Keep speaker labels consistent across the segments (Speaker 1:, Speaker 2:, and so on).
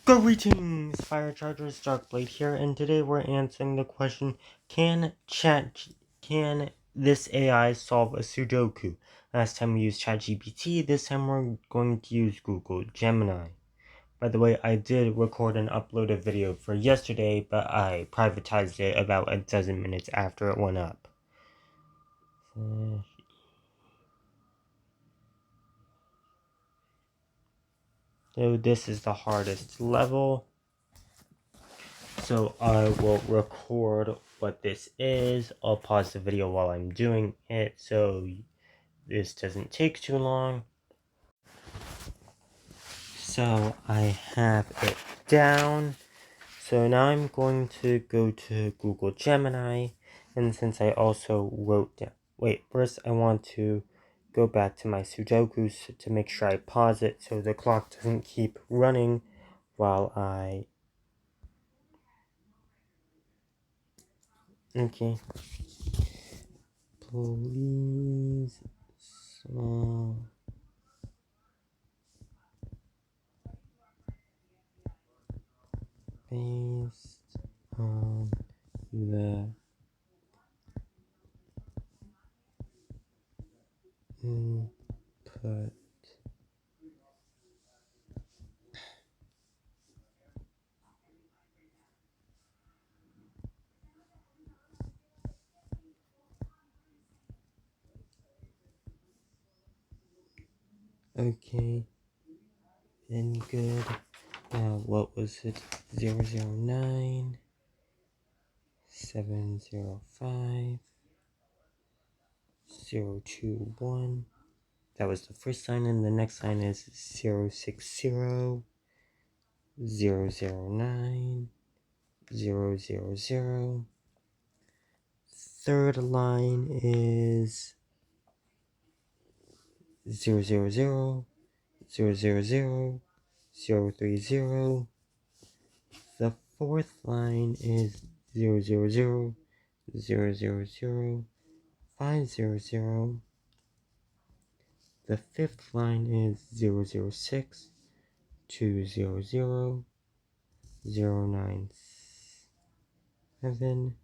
Speaker 1: Greetings, Fire Chargers, Darkblade here, and today we're answering the question, can this AI solve a sudoku? Last time we used ChatGPT, this time we're going to use Google Gemini. By the way, I did record and upload a video for yesterday, but I privatized it about a dozen minutes after it went up. So this is the hardest level. So I will record what this is. I'll pause the video while I'm doing it so this doesn't take too long. So I have it down. So now I'm going to go to Google Gemini. And since I also wrote down... Wait, first I want to go back to my sudokus to make sure I pause it so the clock doesn't keep running while I... Okay. Please solve based on the input. Okay, then good. Now, what was it? 009 705 021. That was the first line, and the next line is 060 009 000. Third line is 000 000 030. The fourth line is 000 000 500. The fifth line is 006 200 097.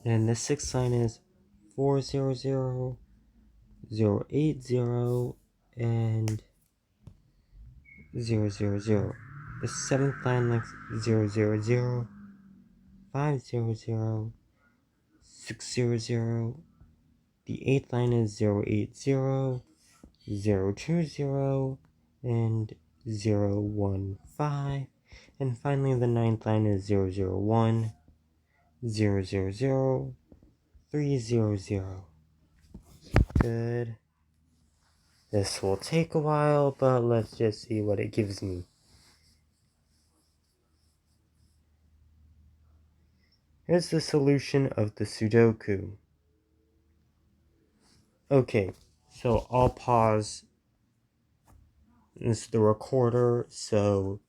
Speaker 1: And the sixth line is 400 080 and 000. The seventh line is 000 500 600. The eighth line is 080 020 and 015. And finally, the ninth line is 001 000 300. Good. This will take a while, but let's just see what it gives me. Here's the solution of the Sudoku. Okay, so I'll pause the recorder so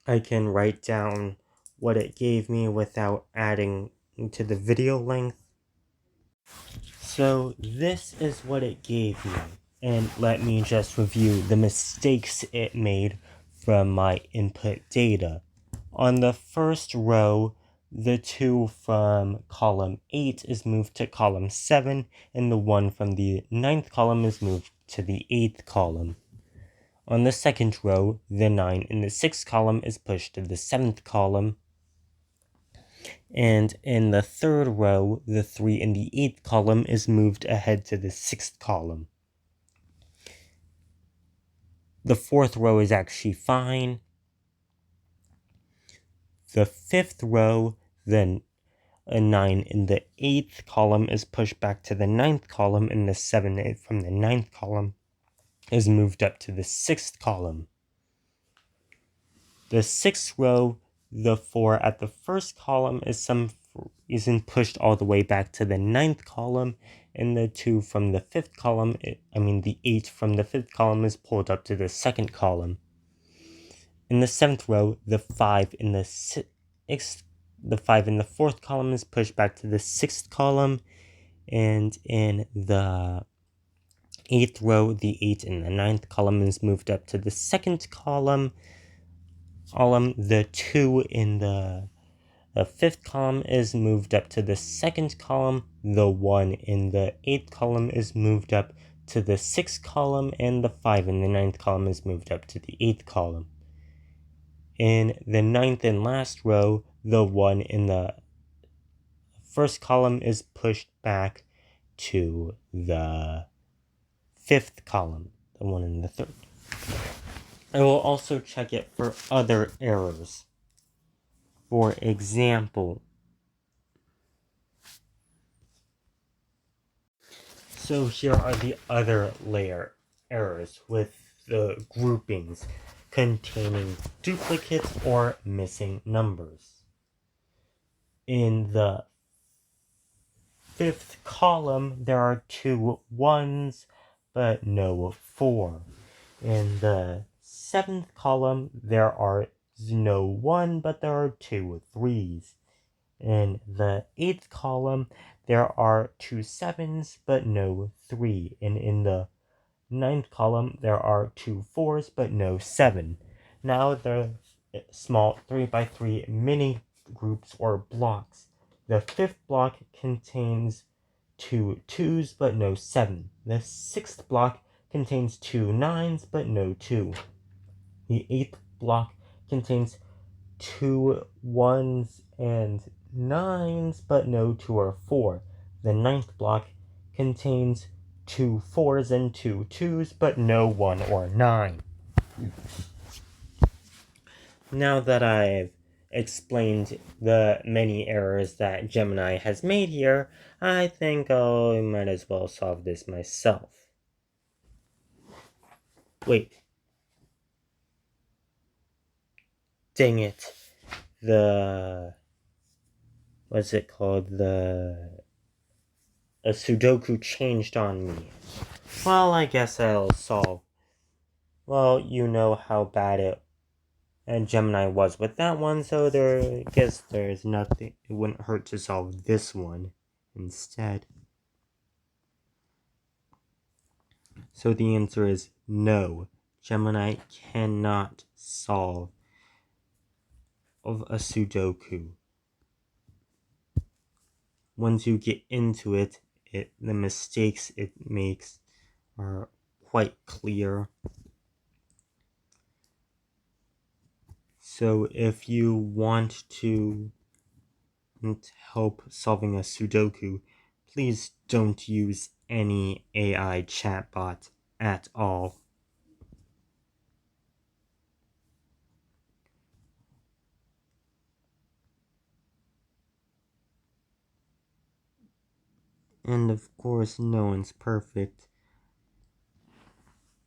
Speaker 1: I can write down what it gave me without adding to the video length. So this is what it gave me, and let me just review the mistakes it made from my input data. On the first row, the 2 from column 8 is moved to column 7, and the 1 from the 9th column is moved to the 8th column. On the second row, the 9 in the 6th column is pushed to the 7th column. And in the third row, the 3 in the 8th column is moved ahead to the 6th column. The fourth row is actually fine. The fifth row, then a 9 in the 8th column is pushed back to the 9th column, and the 7 from the 9th column is moved up to the 6th column. The 6th row, the 4 at the first column isn't pushed all the way back to the 9th column, and the 2 from the 5th column, the 8 from the 5th column is pulled up to the 2nd column. In the 7th row, the 5 in the 4th column is pushed back to the 6th column, and in the 8th row, the 8 in the 9th column is moved up to the 2nd column. The 2 in the 5th column is moved up to the 2nd column. The 1 in the 8th column is moved up to the 6th column, and the 5 in the 9th column is moved up to the 8th column. In the 9th and last row, the 1 in the 1st column is pushed back to the 5th column, the 1 in the 3rd. I will also check it for other errors. For example, so here are the other layer errors with the groupings containing duplicates or missing numbers. In the 5th column, there are 2 1s, but no 4. In the 7th column, there are no 1, but there are 2 3s. In the 8th column, there are 2 7s, but no 3. And in the 9th column, there are 2 4s, but no 7. Now the small 3x3 mini groups or blocks. The 5th block contains 2 2s, but no 7. The 6th block contains 2 9s, but no 2. The 8th block contains 2 1s and 9s, but no 2 or 4. The 9th block contains 2 4s and 2 2s, but no 1 or 9. Now that I've explained the many errors that Gemini has made here, I think I might as well solve this myself. Wait. Dang it. What's it called? A sudoku changed on me. Well, I guess I'll solve. Well, you know how bad Gemini was with that one, so I guess there's nothing. It wouldn't hurt to solve this one instead. So the answer is no. Gemini cannot solve a sudoku. Once you get into it, the mistakes it makes are quite clear. So if you want to help solving a sudoku, please don't use any AI chatbot at all. And of course, no one's perfect.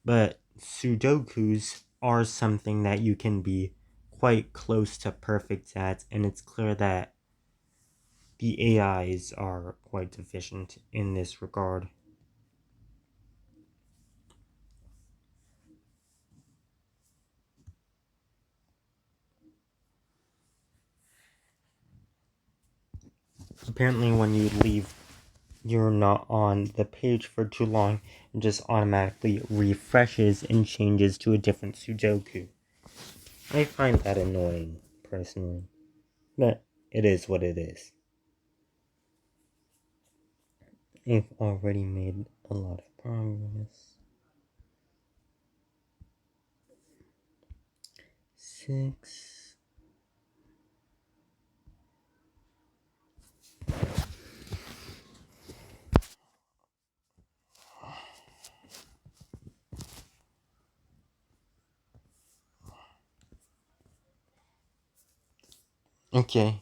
Speaker 1: But sudokus are something that you can be quite close to perfect at, and it's clear that the AIs are quite deficient in this regard. Apparently, when you leave, you're not on the page for too long, it just automatically refreshes and changes to a different sudoku. I find that annoying, personally, but it is what it is. I've already made a lot of progress. 6. Okay.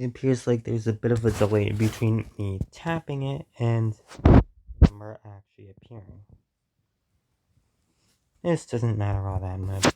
Speaker 1: it appears like there's a bit of a delay between me tapping it and the number actually appearing. This doesn't matter all that much.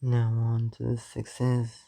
Speaker 1: Now on to the sixes.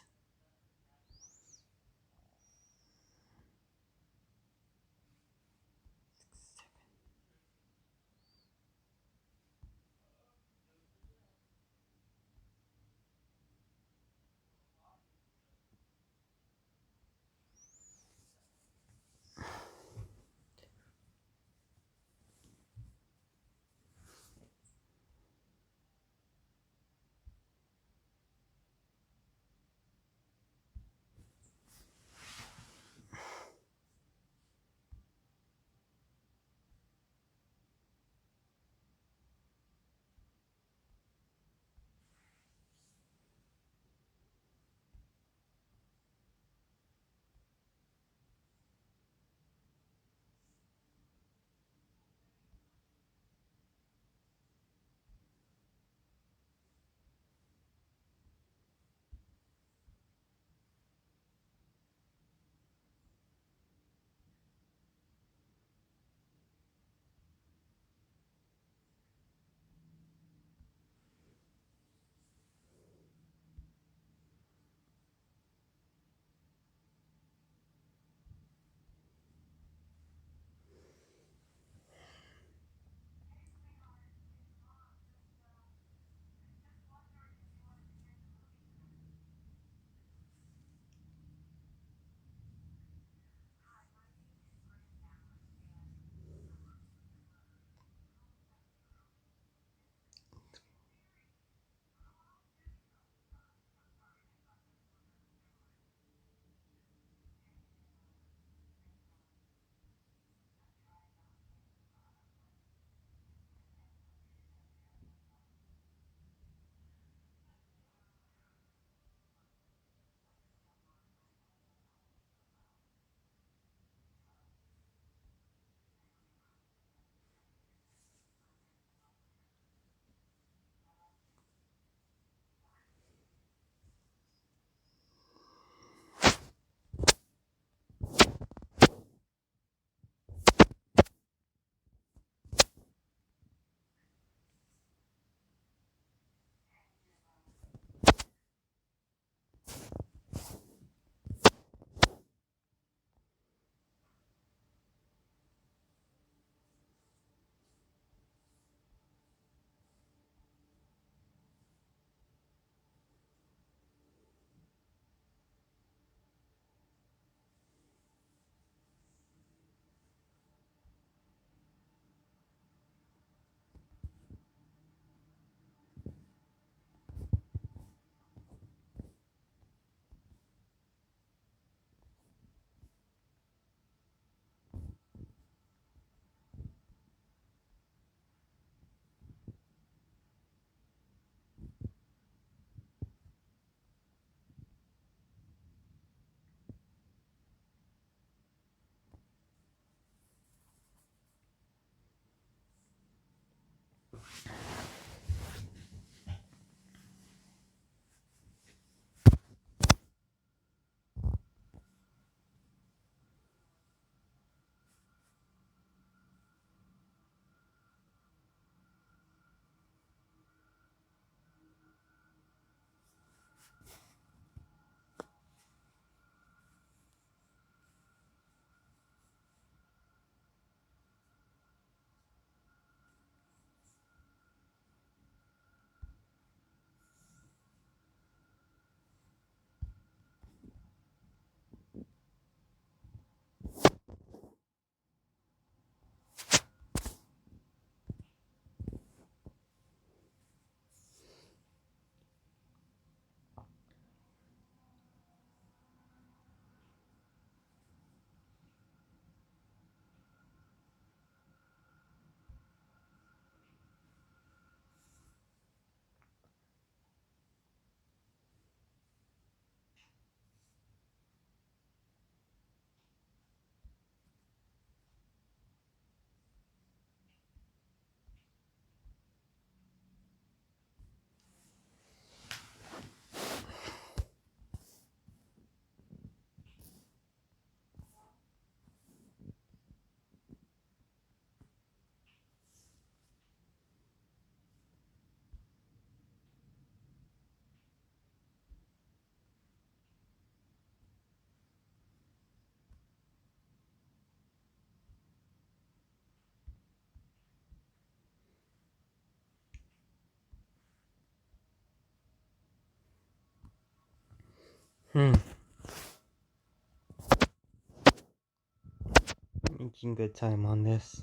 Speaker 1: Making good time on this.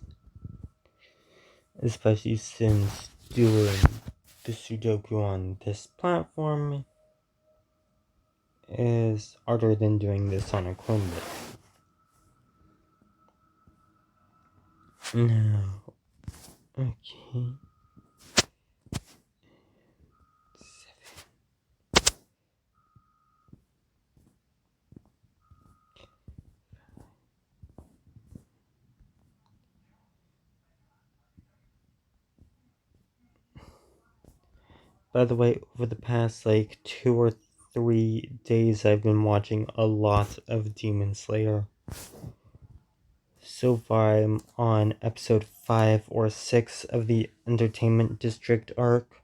Speaker 1: Especially since doing the sudoku on this platform is harder than doing this on a Chromebook. Now, okay. By the way, over the past 2 or 3 days, I've been watching a lot of Demon Slayer. So far, I'm on episode 5 or 6 of the Entertainment District arc.